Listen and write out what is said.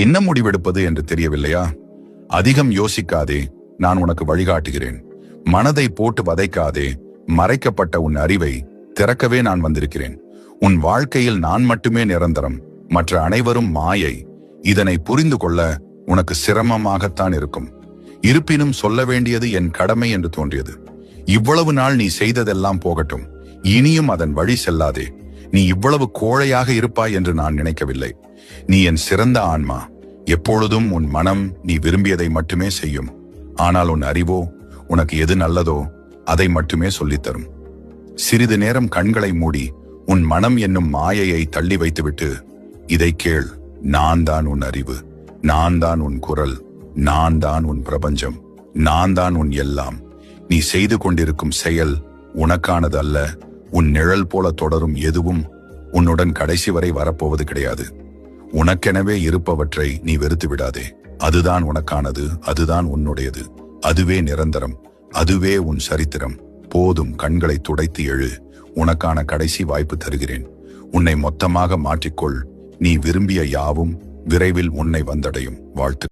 என்ன முடிவெடுப்பது என்று தெரியவில்லையா? அதிகம் யோசிக்காதே, நான் உனக்கு வழிகாட்டுகிறேன். மனதை போட்டு வதைக்காதே, மறைக்கப்பட்ட உன் அறிவை திறக்கவே நான் வந்திருக்கிறேன். உன் வாழ்க்கையில் நான் மட்டுமே நிரந்தரம், மற்ற அனைவரும் மாயை. இதனை புரிந்து கொள்ள உனக்கு சிரமமாகத்தான் இருக்கும். இருப்பினும் சொல்ல வேண்டியது என் கடமை என்று தோன்றியது. இவ்வளவு நாள் நீ செய்ததெல்லாம் போகட்டும், இனியும் அதன் வழி செல்லாதே. நீ இவ்வளவு கோழையாக இருப்பாய் என்று நான் நினைக்கவில்லை. நீ என் சிறந்த ஆன்மா. எப்பொழுதும் உன் மனம் நீ விரும்பியதை மட்டுமே செய்யும். ஆனால் உன் அறிவோ உனக்கு எது நல்லதோ அதை மட்டுமே சொல்லித்தரும். சிறிது நேரம் கண்களை மூடி உன் மனம் என்னும் மாயையை தள்ளி வைத்துவிட்டு இதை கேள். நான் தான் உன் அறிவு, நான் தான் உன் குரல், நான் தான் உன் பிரபஞ்சம், நான் தான் உன் எல்லாம். நீ செய்து கொண்டிருக்கும் செயல் உனக்கானது அல்ல. உன் நிழல் போல தொடரும் எதுவும் உன்னுடன் கடைசி வரை வரப்போவது கிடையாது. உனக்கெனவே இருப்பவற்றை நீ வெறுத்து விடாதே. அதுதான் உனக்கானது, அதுதான் உன்னுடையது, அதுவே நிரந்தரம், அதுவே உன் சரித்திரம். போதும், கண்களை துடைத்து எழு. உனக்கான கடைசி வாய்ப்பு தருகிறேன். உன்னை மொத்தமாக மாற்றிக்கொள். நீ விரும்பிய யாவும் விரைவில் உன்னை வந்தடையும். வாழ்த்து.